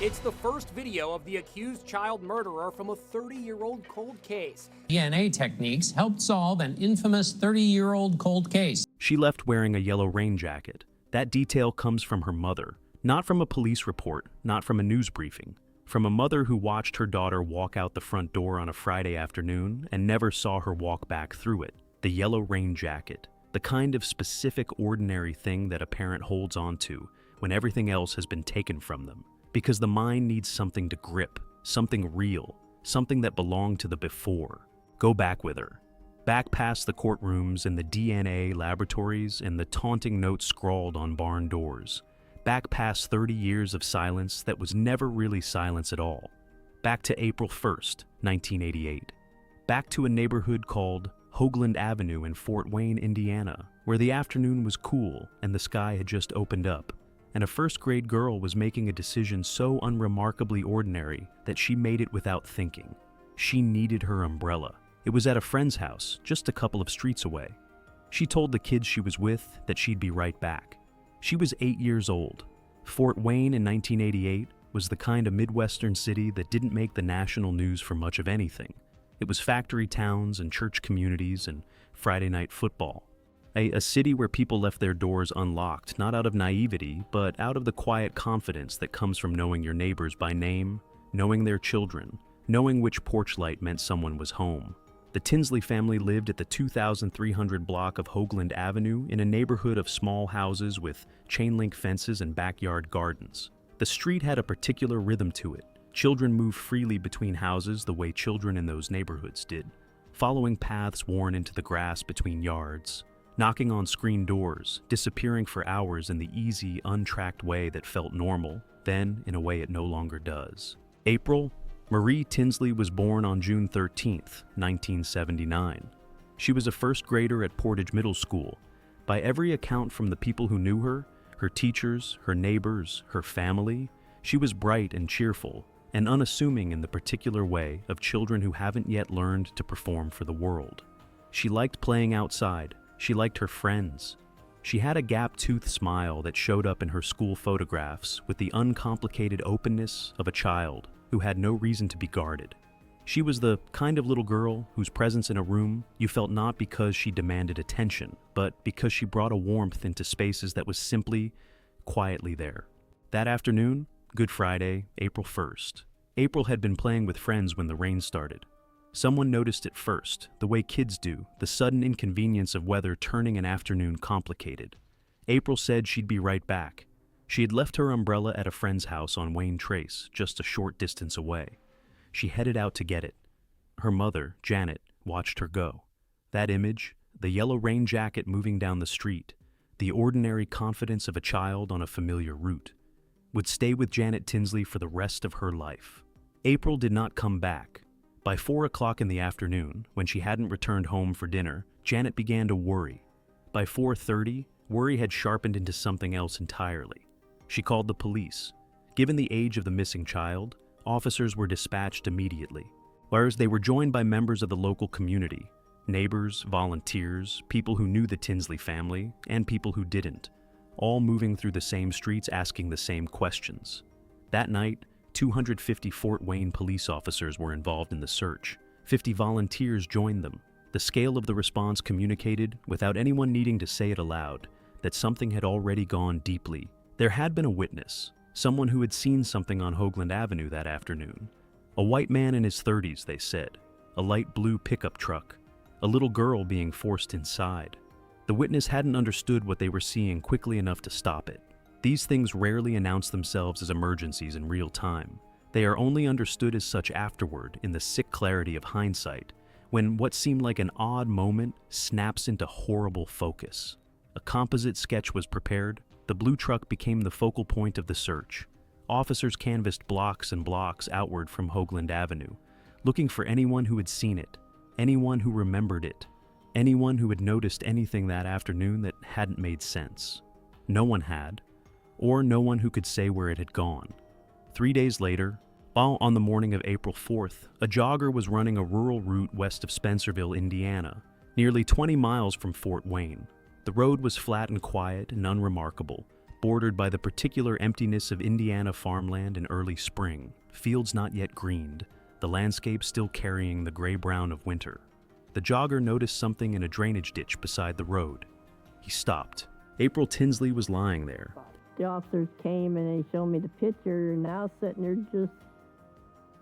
It's the first video of the accused child murderer from a 30-year-old cold case. DNA techniques helped solve an infamous 30-year-old cold case. She left wearing a yellow rain jacket. That detail comes from her mother, not from a police report, not from a news briefing. From a mother who watched her daughter walk out the front door on a Friday afternoon and never saw her walk back through it. The yellow rain jacket, the kind of specific ordinary thing that a parent holds on to when everything else has been taken from them. Because the mind needs something to grip, something real, something that belonged to the before. Go back with her. Back past the courtrooms and the DNA laboratories and the taunting notes scrawled on barn doors. Back past 30 years of silence that was never really silence at all. Back to April 1st, 1988. Back to a neighborhood called Hoagland Avenue in Fort Wayne, Indiana, where the afternoon was cool and the sky had just opened up, and a first-grade girl was making a decision so unremarkably ordinary that she made it without thinking. She needed her umbrella. It was at a friend's house, just a couple of streets away. She told the kids she was with that she'd be right back. She was 8 years old. Fort Wayne in 1988 was the kind of Midwestern city that didn't make the national news for much of anything. It was factory towns and church communities and Friday night football. A city where people left their doors unlocked, not out of naivety, but out of the quiet confidence that comes from knowing your neighbors by name, knowing their children, knowing which porch light meant someone was home. The Tinsley family lived at the 2,300 block of Hoagland Avenue in a neighborhood of small houses with chain-link fences and backyard gardens. The street had a particular rhythm to it. Children moved freely between houses the way children in those neighborhoods did, following paths worn into the grass between yards, knocking on screen doors, disappearing for hours in the easy, untracked way that felt normal, then in a way it no longer does. April Marie Tinsley was born on June 13, 1979. She was a first grader at Portage Middle School. By every account from the people who knew her teachers, her neighbors, her family, she was bright and cheerful and unassuming in the particular way of children who haven't yet learned to perform for the world. She liked playing outside. She liked her friends. She had a gap-toothed smile that showed up in her school photographs with the uncomplicated openness of a child who had no reason to be guarded. She was the kind of little girl whose presence in a room you felt not because she demanded attention, but because she brought a warmth into spaces that was simply, quietly there. That afternoon, Good Friday, April 1st, April had been playing with friends when the rain started. Someone noticed it first, the way kids do, the sudden inconvenience of weather turning an afternoon complicated. April said she'd be right back. She had left her umbrella at a friend's house on Wayne Trace, just a short distance away. She headed out to get it. Her mother, Janet, watched her go. That image, the yellow rain jacket moving down the street, the ordinary confidence of a child on a familiar route, would stay with Janet Tinsley for the rest of her life. April did not come back. By 4 o'clock in the afternoon, when she hadn't returned home for dinner, Janet began to worry. By 4:30, worry had sharpened into something else entirely. She called the police. Given the age of the missing child, officers were dispatched immediately, whereas they were joined by members of the local community, neighbors, volunteers, people who knew the Tinsley family, and people who didn't, all moving through the same streets asking the same questions. That night, 250 Fort Wayne police officers were involved in the search. 50 volunteers joined them. The scale of the response communicated, without anyone needing to say it aloud, that something had already gone deeply. There had been a witness, someone who had seen something on Hoagland Avenue that afternoon. A white man in his 30s, they said. A light blue pickup truck. A little girl being forced inside. The witness hadn't understood what they were seeing quickly enough to stop it. These things rarely announce themselves as emergencies in real time. They are only understood as such afterward in the sick clarity of hindsight, when what seemed like an odd moment snaps into horrible focus. A composite sketch was prepared. The blue truck became the focal point of the search. Officers canvassed blocks and blocks outward from Hoagland Avenue, looking for anyone who had seen it, anyone who remembered it, anyone who had noticed anything that afternoon that hadn't made sense. No one had, or no one who could say where it had gone. 3 days later, on the morning of April 4th, a jogger was running a rural route west of Spencerville, Indiana, nearly 20 miles from Fort Wayne. The road was flat and quiet and unremarkable, bordered by the particular emptiness of Indiana farmland in early spring, fields not yet greened, the landscape still carrying the gray-brown of winter. The jogger noticed something in a drainage ditch beside the road. He stopped. April Tinsley was lying there. The officers came and they showed me the picture, and I was sitting there just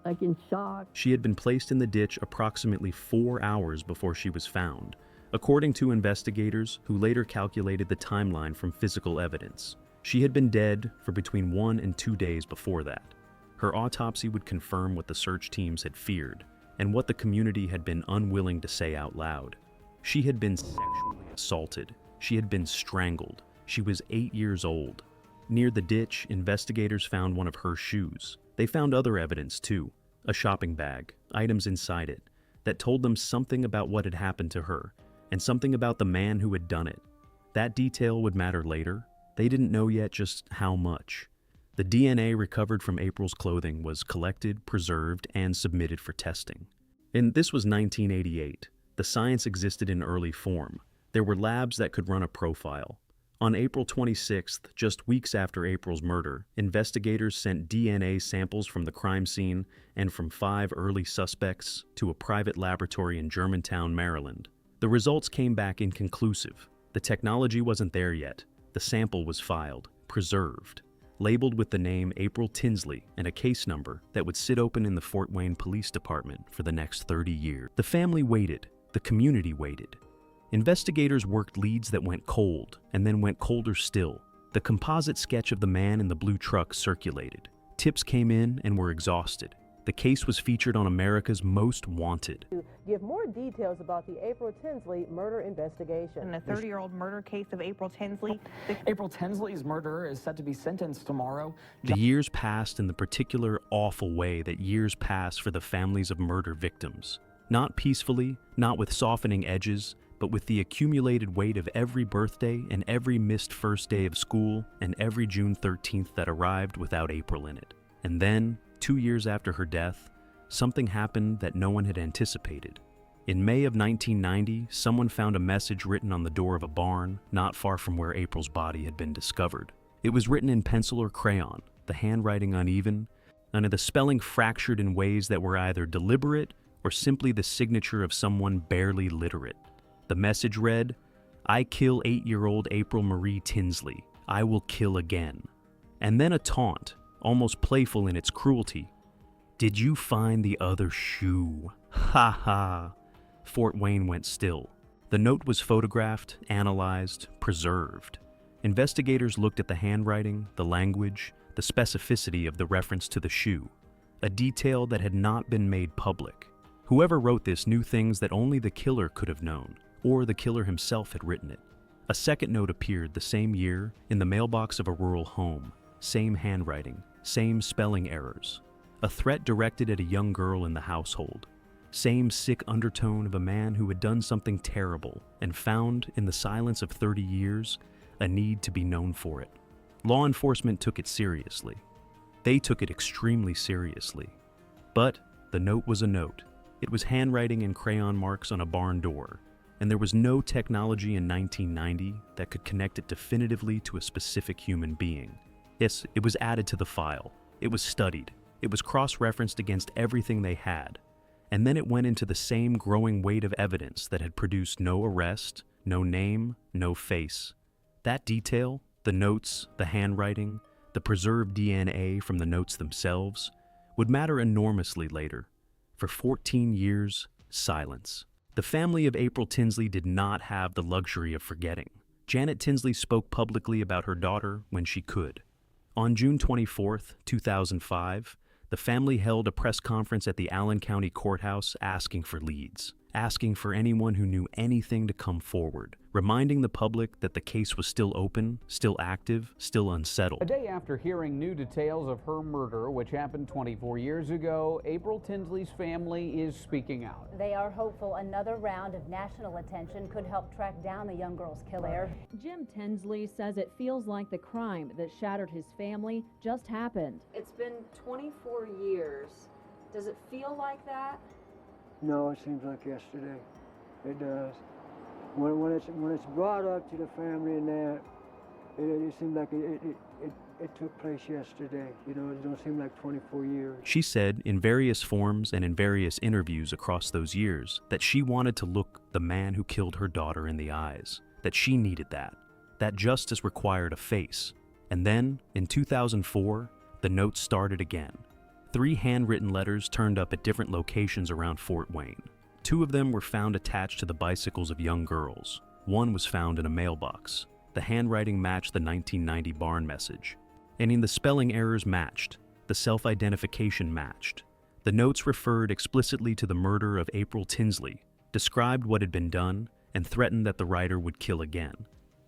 like in shock. She had been placed in the ditch approximately 4 hours before she was found, according to investigators who later calculated the timeline from physical evidence. She had been dead for between 1 and 2 days before that. Her autopsy would confirm what the search teams had feared, and what the community had been unwilling to say out loud. She had been sexually assaulted. She had been strangled. She was 8 years old. Near the ditch, investigators found one of her shoes. They found other evidence too, a shopping bag, items inside it, that told them something about what had happened to her, and something about the man who had done it. That detail would matter later. They didn't know yet just how much. The DNA recovered from April's clothing was collected, preserved, and submitted for testing. And this was 1988. The science existed in early form. There were labs that could run a profile. On April 26th, just weeks after April's murder, investigators sent DNA samples from the crime scene and from 5 early suspects to a private laboratory in Germantown, Maryland. The results came back inconclusive. The technology wasn't there yet. The sample was filed, preserved, labeled with the name April Tinsley and a case number that would sit open in the Fort Wayne Police Department for the next 30 years. The family waited. The community waited. Investigators worked leads that went cold and then went colder still. The composite sketch of the man in the blue truck circulated. Tips came in and were exhausted. The case was featured on America's Most Wanted. To give more details about the April Tinsley murder investigation. In a 30-year-old murder case of April Tinsley. April Tinsley's murderer is set to be sentenced tomorrow. The years passed in the particular awful way that years pass for the families of murder victims. Not peacefully, not with softening edges, but with the accumulated weight of every birthday and every missed first day of school and every June 13th that arrived without April in it. And then, 2 years after her death, something happened that no one had anticipated. In May of 1990, someone found a message written on the door of a barn not far from where April's body had been discovered. It was written in pencil or crayon, the handwriting uneven, and the spelling fractured in ways that were either deliberate or simply the signature of someone barely literate. The message read, "I kill 8-year-old April Marie Tinsley. I will kill again." And then a taunt, almost playful in its cruelty. "Did you find the other shoe? Ha ha." Fort Wayne went still. The note was photographed, analyzed, preserved. Investigators looked at the handwriting, the language, the specificity of the reference to the shoe, a detail that had not been made public. Whoever wrote this knew things that only the killer could have known, or the killer himself had written it. A second note appeared the same year in the mailbox of a rural home. Same handwriting, same spelling errors. A threat directed at a young girl in the household. Same sick undertone of a man who had done something terrible and found, in the silence of 30 years, a need to be known for it. Law enforcement took it seriously. They took it extremely seriously. But the note was a note. It was handwriting and crayon marks on a barn door, and there was no technology in 1990 that could connect it definitively to a specific human being. Yes, it was added to the file. It was studied. It was cross-referenced against everything they had. And then it went into the same growing weight of evidence that had produced no arrest, no name, no face. That detail, the notes, the handwriting, the preserved DNA from the notes themselves, would matter enormously later. For 14 years, silence. The family of April Tinsley did not have the luxury of forgetting. Janet Tinsley spoke publicly about her daughter when she could. On June 24, 2005, the family held a press conference at the Allen County Courthouse asking for leads, asking for anyone who knew anything to come forward, reminding the public that the case was still open, still active, still unsettled. A day after hearing new details of her murder, which happened 24 years ago, April Tinsley's family is speaking out. They are hopeful another round of national attention could help track down the young girl's killer. Jim Tinsley says it feels like the crime that shattered his family just happened. It's been 24 years. Does it feel like that? No, it seems like yesterday. It does. When it's brought up to the family and that, It seemed like it took place yesterday. You know, it don't seem like 24 years. She said in various forms and in various interviews across those years that she wanted to look the man who killed her daughter in the eyes, that she needed that justice required a face. And then, in 2004, the notes started again. 3 handwritten letters turned up at different locations around Fort Wayne. 2 of them were found attached to the bicycles of young girls. 1 was found in a mailbox. The handwriting matched the 1990 barn message. And the spelling errors matched. The self-identification matched. The notes referred explicitly to the murder of April Tinsley, described what had been done, and threatened that the writer would kill again.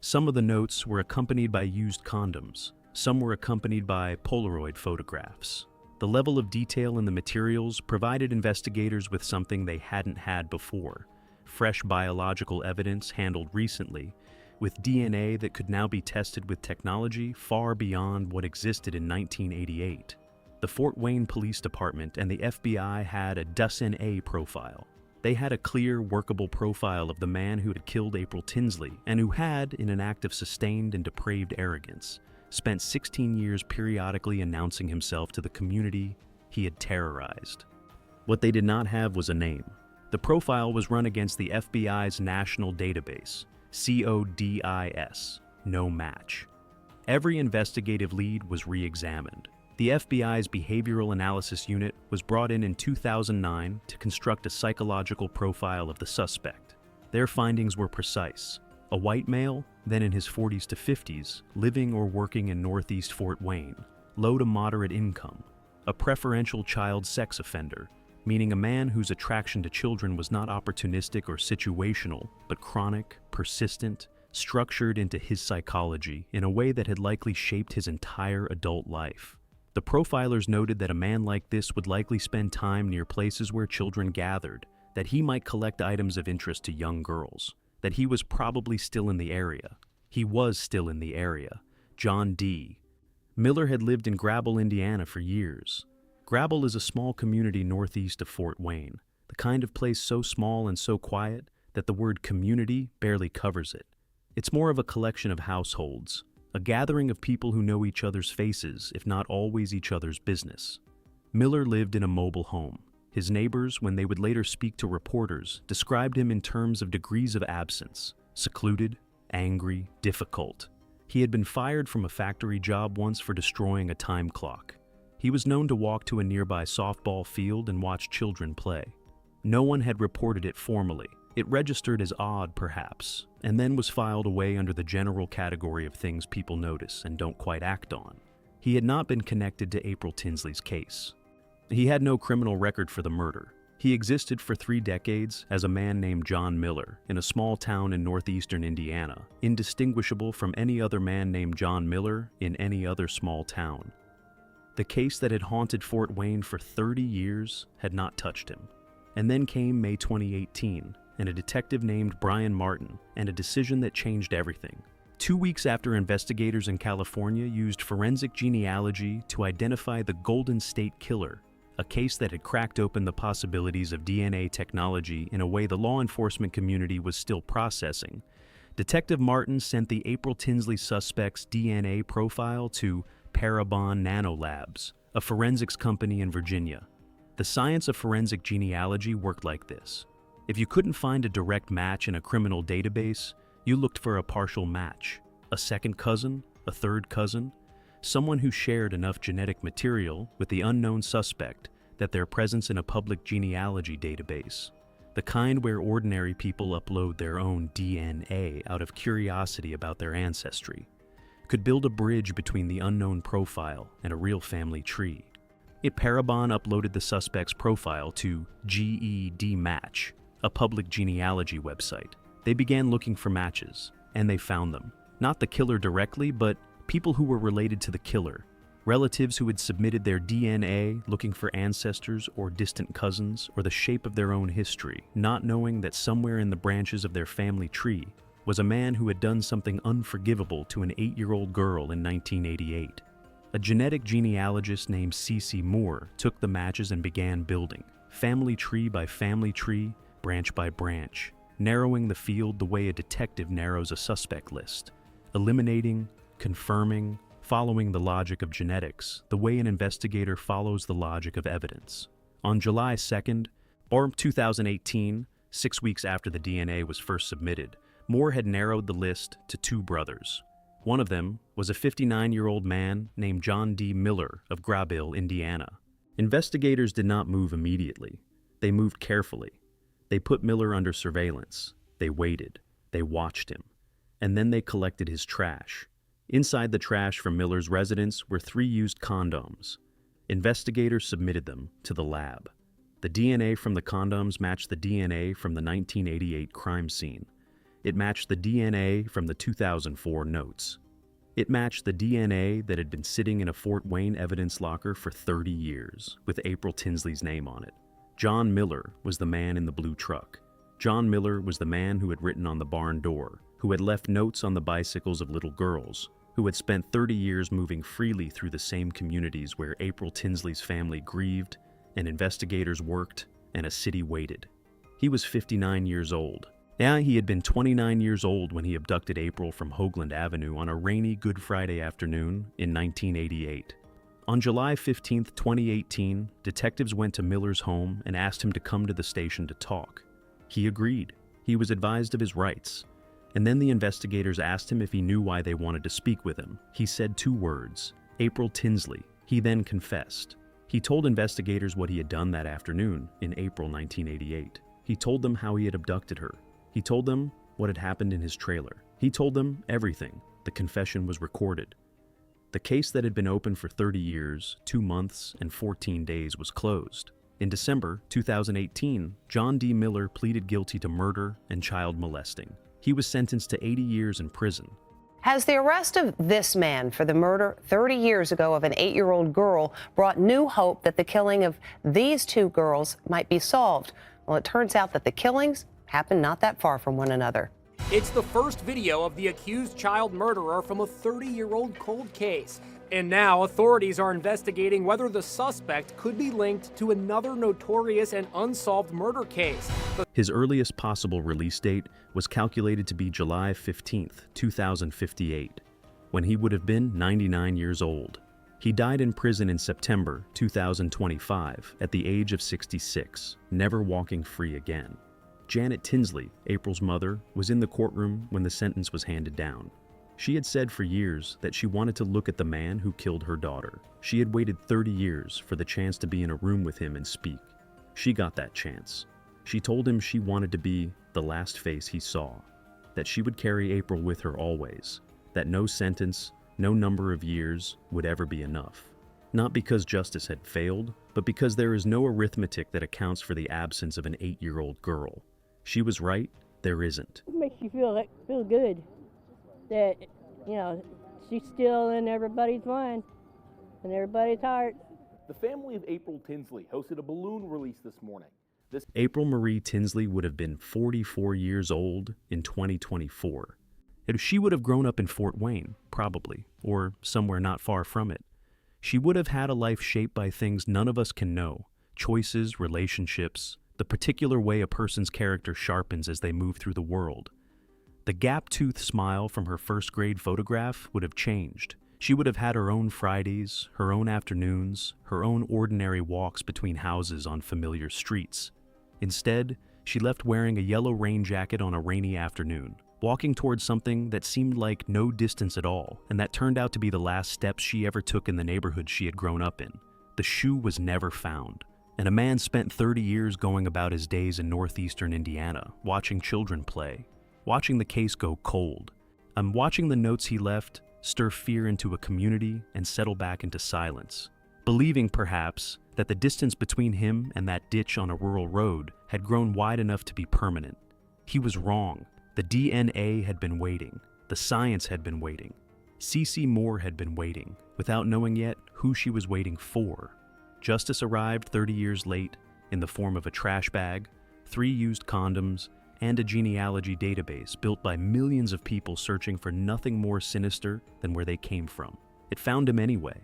Some of the notes were accompanied by used condoms. Some were accompanied by Polaroid photographs. The level of detail in the materials provided investigators with something they hadn't had before: fresh biological evidence handled recently, with DNA that could now be tested with technology far beyond what existed in 1988. The Fort Wayne Police Department and the FBI had a DNA profile. They had a clear, workable profile of the man who had killed April Tinsley and who had, in an act of sustained and depraved arrogance, spent 16 years periodically announcing himself to the community he had terrorized. What they did not have was a name. The profile was run against the FBI's national database, CODIS, no match. Every investigative lead was re-examined. The FBI's Behavioral Analysis Unit was brought in 2009 to construct a psychological profile of the suspect. Their findings were precise. A white male, then in his 40s to 50s, living or working in Northeast Fort Wayne, low to moderate income, a preferential child sex offender, meaning a man whose attraction to children was not opportunistic or situational, but chronic, persistent, structured into his psychology in a way that had likely shaped his entire adult life. The profilers noted that a man like this would likely spend time near places where children gathered, that he might collect items of interest to young girls, that he was probably still in the area. He was still in the area. John D. Miller had lived in Grabble, Indiana for years. Grabble is a small community northeast of Fort Wayne, the kind of place so small and so quiet that the word community barely covers it. It's more of a collection of households, a gathering of people who know each other's faces, if not always each other's business. Miller lived in a mobile home. His neighbors, when they would later speak to reporters, described him in terms of degrees of absence: secluded, angry, difficult. He had been fired from a factory job once for destroying a time clock. He was known to walk to a nearby softball field and watch children play. No one had reported it formally. It registered as odd, perhaps, and then was filed away under the general category of things people notice and don't quite act on. He had not been connected to April Tinsley's case. He had no criminal record for the murder. He existed for 3 decades as a man named John Miller in a small town in northeastern Indiana, indistinguishable from any other man named John Miller in any other small town. The case that had haunted Fort Wayne for 30 years had not touched him. And then came May 2018, and a detective named Brian Martin, and a decision that changed everything. 2 weeks after investigators in California used forensic genealogy to identify the Golden State Killer, a case that had cracked open the possibilities of DNA technology in a way the law enforcement community was still processing, Detective Martin sent the April Tinsley suspect's DNA profile to Parabon Nanolabs, a forensics company in Virginia. The science of forensic genealogy worked like this. If you couldn't find a direct match in a criminal database, you looked for a partial match, a second cousin, a third cousin, someone who shared enough genetic material with the unknown suspect that their presence in a public genealogy database, the kind where ordinary people upload their own DNA out of curiosity about their ancestry, could build a bridge between the unknown profile and a real family tree. Parabon uploaded the suspect's profile to GED Match, a public genealogy website. They began looking for matches, and they found them. Not the killer directly, but people who were related to the killer, relatives who had submitted their DNA looking for ancestors or distant cousins or the shape of their own history, not knowing that somewhere in the branches of their family tree was a man who had done something unforgivable to an 8-year-old girl in 1988. A genetic genealogist named Cece Moore took the matches and began building, family tree by family tree, branch by branch, narrowing the field the way a detective narrows a suspect list, eliminating, confirming, following the logic of genetics, the way an investigator follows the logic of evidence. On July 2nd, or 2018, 6 weeks after the DNA was first submitted, Moore had narrowed the list to 2 brothers. One of them was a 59-year-old man named John D. Miller of Grabille, Indiana. Investigators did not move immediately. They moved carefully. They put Miller under surveillance. They waited. They watched him. And then they collected his trash. Inside the trash from Miller's residence were 3 used condoms. Investigators submitted them to the lab. The DNA from the condoms matched the DNA from the 1988 crime scene. It matched the DNA from the 2004 notes. It matched the DNA that had been sitting in a Fort Wayne evidence locker for 30 years, with April Tinsley's name on it. John Miller was the man in the blue truck. John Miller was the man who had written on the barn door, who had left notes on the bicycles of little girls, who had spent 30 years moving freely through the same communities where April Tinsley's family grieved, and investigators worked, and a city waited. He was 59 years old. Now he had been 29 years old when he abducted April from Hoagland Avenue on a rainy Good Friday afternoon in 1988. On July 15, 2018, detectives went to Miller's home and asked him to come to the station to talk. He agreed. He was advised of his rights. And then the investigators asked him if he knew why they wanted to speak with him. He said 2 words, April Tinsley. He then confessed. He told investigators what he had done that afternoon in April 1988. He told them how he had abducted her. He told them what had happened in his trailer. He told them everything. The confession was recorded. The case that had been open for 30 years, 2 months, and 14 days was closed. In December 2018, John D. Miller pleaded guilty to murder and child molesting. He was sentenced to 80 years in prison. Has the arrest of this man for the murder 30 years ago of an 8-year-old girl brought new hope that the killing of these 2 girls might be solved? Well, it turns out that the killings happened not that far from one another. It's the first video of the accused child murderer from a 30-year-old cold case. And now authorities are investigating whether the suspect could be linked to another notorious and unsolved murder case. His earliest possible release date was calculated to be July 15, 2058, when he would have been 99 years old. He died in prison in September 2025 at the age of 66, never walking free again. Janet Tinsley, April's mother, was in the courtroom when the sentence was handed down. She had said for years that she wanted to look at the man who killed her daughter. She had waited 30 years for the chance to be in a room with him and speak. She got that chance. She told him she wanted to be the last face he saw, that she would carry April with her always, that no sentence, no number of years would ever be enough. Not because justice had failed, but because there is no arithmetic that accounts for the absence of an 8-year-old girl. She was right, there isn't. It makes you feel good that, she's still in everybody's mind and everybody's heart. The family of April Tinsley hosted a balloon release this morning. April Marie Tinsley would have been 44 years old in 2024. She would have grown up in Fort Wayne, probably, or somewhere not far from it. She would have had a life shaped by things none of us can know, choices, relationships, the particular way a person's character sharpens as they move through the world. The gap-toothed smile from her first-grade photograph would have changed. She would have had her own Fridays, her own afternoons, her own ordinary walks between houses on familiar streets. Instead, she left wearing a yellow rain jacket on a rainy afternoon, walking towards something that seemed like no distance at all, and that turned out to be the last steps she ever took in the neighborhood she had grown up in. The shoe was never found, and a man spent 30 years going about his days in northeastern Indiana, watching children play, watching the case go cold. I'm watching the notes he left stir fear into a community and settle back into silence, believing perhaps that the distance between him and that ditch on a rural road had grown wide enough to be permanent. He was wrong. The DNA had been waiting. The science had been waiting. C.C. Moore had been waiting, without knowing yet who she was waiting for. Justice arrived 30 years late in the form of a trash bag, 3 used condoms, and a genealogy database built by millions of people searching for nothing more sinister than where they came from. It found him anyway,